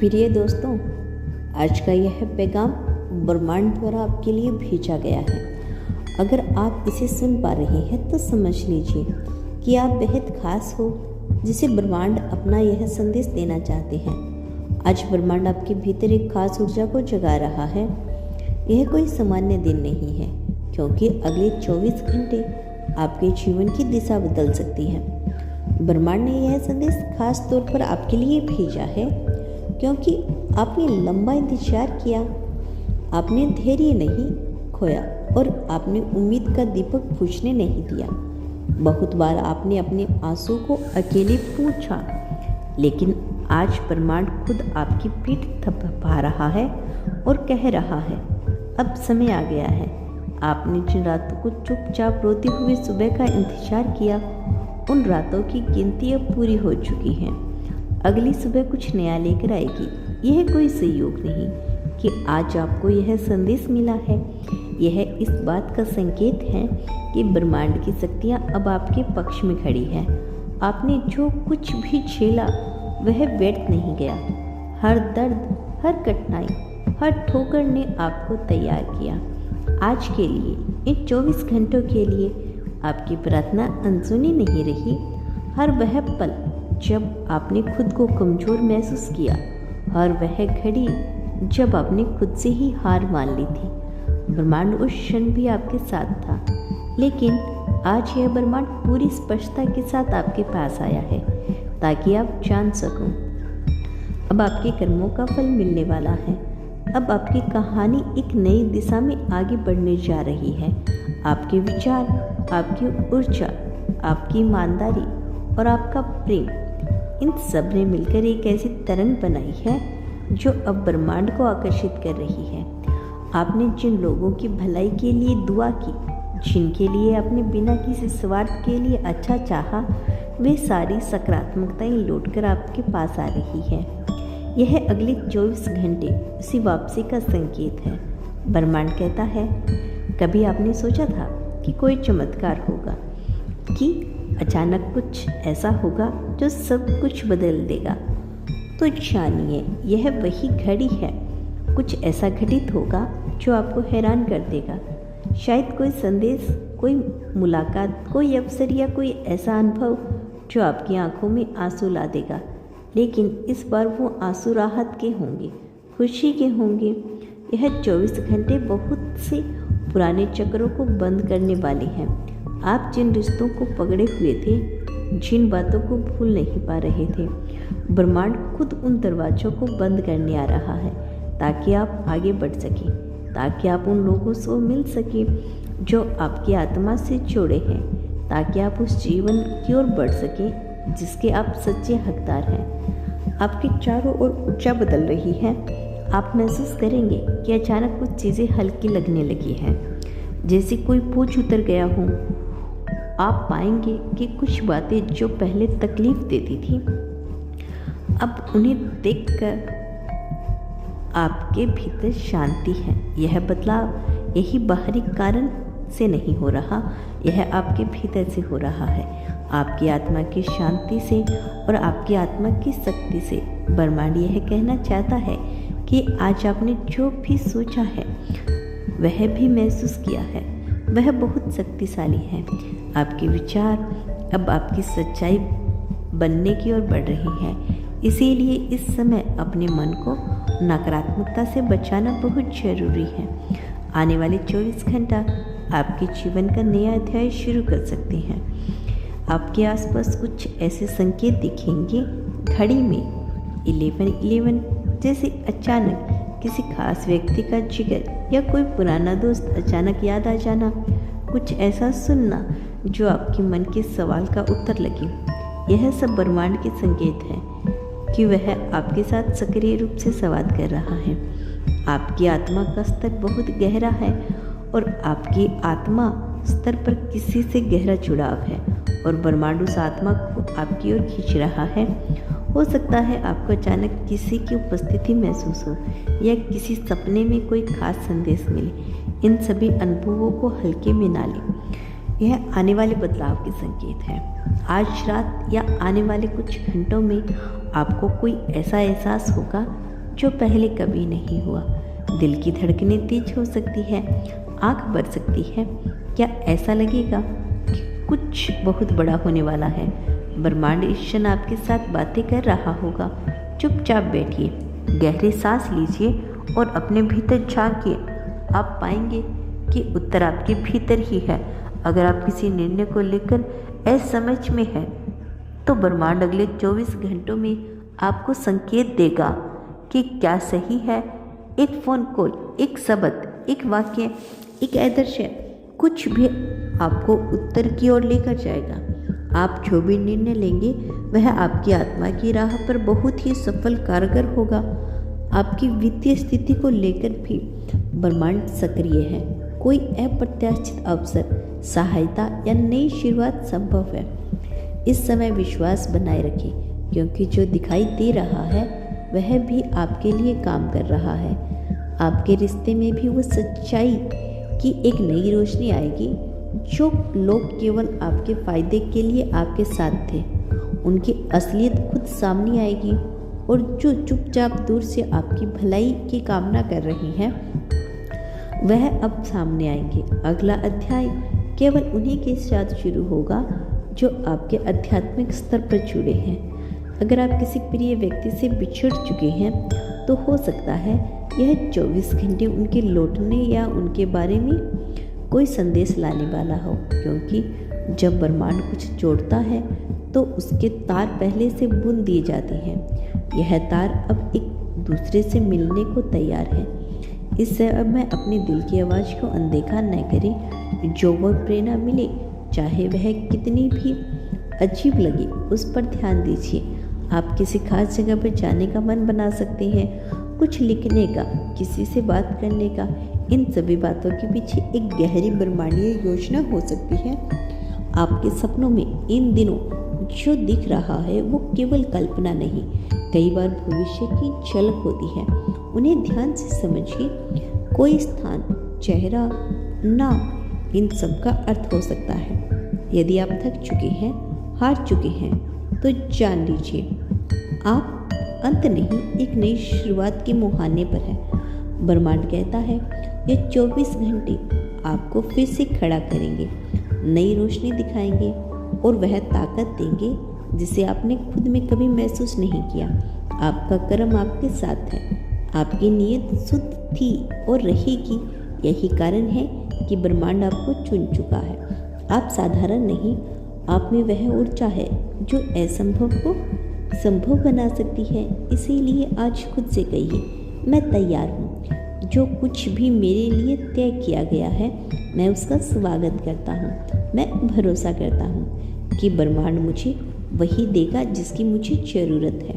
प्रिय दोस्तों, आज का यह पैगाम ब्रह्मांड द्वारा आपके लिए भेजा गया है। अगर आप इसे सुन पा रहे हैं तो समझ लीजिए कि आप बेहद खास हो, जिसे ब्रह्मांड अपना यह संदेश देना चाहते हैं। आज ब्रह्मांड आपके भीतर एक खास ऊर्जा को जगा रहा है। यह कोई सामान्य दिन नहीं है, क्योंकि अगले 24 घंटे आपके जीवन की दिशा बदल सकती है। ब्रह्मांड ने यह संदेश खास तौर पर आपके लिए भेजा है, क्योंकि आपने लंबा इंतजार किया, आपने धैर्य नहीं खोया और आपने उम्मीद का दीपक बुझने नहीं दिया। बहुत बार आपने अपने आंसू को अकेले पूछा, लेकिन आज ब्रह्मांड खुद आपकी पीठ थपथपा रहा है और कह रहा है, अब समय आ गया है। आपने जिन रातों को चुपचाप रोते हुए सुबह का इंतजार किया, उन रातों की गिनती अब पूरी हो चुकी है। अगली सुबह कुछ नया लेकर आएगी। यह कोई संयोग नहीं कि आज आपको यह संदेश मिला है। यह इस बात का संकेत है कि ब्रह्मांड की शक्तियाँ अब आपके पक्ष में खड़ी है। आपने जो कुछ भी झेला वह व्यर्थ नहीं गया। हर दर्द, हर कठिनाई, हर ठोकर ने आपको तैयार किया। आज के लिए, इन 24 घंटों के लिए आपकी प्रार्थना अनसुनी नहीं रही। हर वह पल जब आपने खुद को कमज़ोर महसूस किया, हर वह घड़ी जब आपने खुद से ही हार मान ली थी, ब्रह्मांड उस क्षण भी आपके साथ था। लेकिन आज यह ब्रह्मांड पूरी स्पष्टता के साथ आपके पास आया है, ताकि आप जान सको अब आपके कर्मों का फल मिलने वाला है। अब आपकी कहानी एक नई दिशा में आगे बढ़ने जा रही है। आपके विचार, आपकी ऊर्जा, आपकी ईमानदारी और आपका प्रेम, इन सब ने मिलकर एक ऐसी तरंग बनाई है जो अब ब्रह्मांड को आकर्षित कर रही है। आपने जिन लोगों की भलाई के लिए दुआ की, जिनके लिए आपने बिना किसी स्वार्थ के लिए अच्छा चाहा, वे सारी सकारात्मकताएं लौटकर आपके पास आ रही है। यह अगले 24 घंटे उसी वापसी का संकेत है। ब्रह्मांड कहता है, कभी आपने सोचा था कि कोई चमत्कार होगा, कि अचानक कुछ ऐसा होगा जो सब कुछ बदल देगा? तो जानिए, यह वही घड़ी है। कुछ ऐसा घटित होगा जो आपको हैरान कर देगा। शायद कोई संदेश, कोई मुलाकात, कोई अवसर या कोई ऐसा अनुभव जो आपकी आंखों में आंसू ला देगा। लेकिन इस बार वो आंसू राहत के होंगे, खुशी के होंगे। यह 24 घंटे बहुत से पुराने चक्रों को बंद करने वाले हैं। आप जिन रिश्तों को पकड़े हुए थे, जिन बातों को भूल नहीं पा रहे थे, ब्रह्मांड खुद उन दरवाज़ों को बंद करने आ रहा है, ताकि आप आगे बढ़ सकें, ताकि आप उन लोगों से मिल सकें जो आपकी आत्मा से जुड़े हैं, ताकि आप उस जीवन की ओर बढ़ सकें जिसके आप सच्चे हकदार हैं। आपके चारों ओर ऊर्जा बदल रही है। आप महसूस करेंगे कि अचानक कुछ चीज़ें हल्की लगने लगी हैं, जैसे कोई बोझ उतर गया हो। आप पाएंगे कि कुछ बातें जो पहले तकलीफ देती थी, अब उन्हें देखकर आपके भीतर शांति है। यह बदलाव यही बाहरी कारण से नहीं हो रहा, यह आपके भीतर से हो रहा है। आपकी आत्मा की शांति से और आपकी आत्मा की शक्ति से। ब्रह्मांड यह कहना चाहता है कि आज आपने जो भी सोचा है, वह भी महसूस किया है, वह बहुत शक्तिशाली है। आपके विचार अब आपकी सच्चाई बनने की ओर बढ़ रही है। इसीलिए इस समय अपने मन को नकारात्मकता से बचाना बहुत जरूरी है। आने वाले 24 घंटा आपके जीवन का नया अध्याय शुरू कर सकते हैं। आपके आसपास कुछ ऐसे संकेत दिखेंगे, घड़ी में 11:11, जैसे अचानक किसी खास व्यक्ति का जिक्र या कोई पुराना दोस्त अचानक याद आ जाना, कुछ ऐसा सुनना जो आपके मन के सवाल का उत्तर लगे। यह सब ब्रह्मांड के संकेत हैं कि वह आपके साथ सक्रिय रूप से संवाद कर रहा है। आपकी आत्मा का स्तर बहुत गहरा है और आपकी आत्मा स्तर पर किसी से गहरा जुड़ाव है, और ब्रह्मांड उस आत्मा को आपकी ओर खींच रहा है। हो सकता है आपको अचानक किसी की उपस्थिति महसूस हो या किसी सपने में कोई खास संदेश मिले। इन सभी अनुभवों को हल्के में ना लें। यह आने वाले बदलाव के संकेत है। आज रात या आने वाले कुछ घंटों में आपको कोई ऐसा एहसास होगा जो पहले कभी नहीं हुआ। दिल की धड़कनें तेज हो सकती है, आँख भर सकती है। क्या ऐसा लगेगा कि कुछ बहुत बड़ा होने वाला है? ब्रह्मांड इस क्षण आपके साथ बातें कर रहा होगा। चुपचाप बैठिए, गहरी सांस लीजिए और अपने भीतर झांकिए। आप पाएंगे कि उत्तर आपके भीतर ही है। अगर आप किसी निर्णय को लेकर असमझ में हैं, तो ब्रह्मांड अगले 24 घंटों में आपको संकेत देगा कि क्या सही है। एक फ़ोन कॉल, एक शब्द, एक वाक्य, एक आदर्श, कुछ भी आपको उत्तर की ओर लेकर जाएगा। आप जो भी निर्णय लेंगे वह आपकी आत्मा की राह पर बहुत ही सफल कारगर होगा। आपकी वित्तीय स्थिति को लेकर भी ब्रह्मांड सक्रिय है। कोई अप्रत्याशित अवसर, सहायता या नई शुरुआत संभव है। इस समय विश्वास बनाए रखें, क्योंकि जो दिखाई दे रहा है वह भी आपके लिए काम कर रहा है। आपके रिश्ते में भी वो सच्चाई की एक नई रोशनी आएगी। जो लोग केवल आपके फायदे के लिए आपके साथ थे, उनकी असलियत खुद सामने आएगी। और जो चुपचाप दूर से आपकी भलाई की कामना कर रही हैं, वह अब सामने आएंगे। अगला अध्याय केवल उन्हीं के साथ शुरू होगा जो आपके आध्यात्मिक स्तर पर जुड़े हैं। अगर आप किसी प्रिय व्यक्ति से बिछड़ चुके हैं, तो हो सकता है यह 24 घंटे उनके लौटने या उनके बारे में कोई संदेश लाने वाला हो, क्योंकि जब ब्रह्मांड कुछ जोड़ता है तो उसके तार पहले से बुन दिए जाते हैं। यह तार अब एक दूसरे से मिलने को तैयार है। इस समय अपने दिल की आवाज़ को अनदेखा न करें। जो वो प्रेरणा मिले, चाहे वह कितनी भी अजीब लगे, उस पर ध्यान दीजिए। आप किसी खास जगह पर जाने का मन बना सकते हैं, कुछ लिखने का, किसी से बात करने का। इन सभी बातों के पीछे एक गहरी ब्रह्मांडीय योजना हो सकती है। आपके सपनों में इन दिनों जो दिख रहा है वो केवल कल्पना नहीं, कई बार भविष्य की झलक होती है। उन्हें ध्यान से समझिए। कोई स्थान, चेहरा, नाम, इन सब का अर्थ हो सकता है। यदि आप थक चुके हैं, हार चुके हैं, तो जान लीजिए आप अंत नहीं, एक नई शुरुआत के मुहाने पर है। ब्रह्मांड कहता है ये 24 घंटे आपको फिर से खड़ा करेंगे, नई रोशनी दिखाएंगे और वह ताकत देंगे जिसे आपने खुद में कभी महसूस नहीं किया। आपका कर्म आपके साथ है, आपकी नीयत शुद्ध थी और रहेगी। यही कारण है कि ब्रह्मांड आपको चुन चुका है। आप साधारण नहीं, आप में वह ऊर्जा है जो असंभव को संभव बना सकती है। इसीलिए आज खुद से कहिए, मैं तैयार हूँ। जो कुछ भी मेरे लिए तय किया गया है, मैं उसका स्वागत करता हूँ। मैं भरोसा करता हूँ कि ब्रह्मांड मुझे वही देगा जिसकी मुझे ज़रूरत है।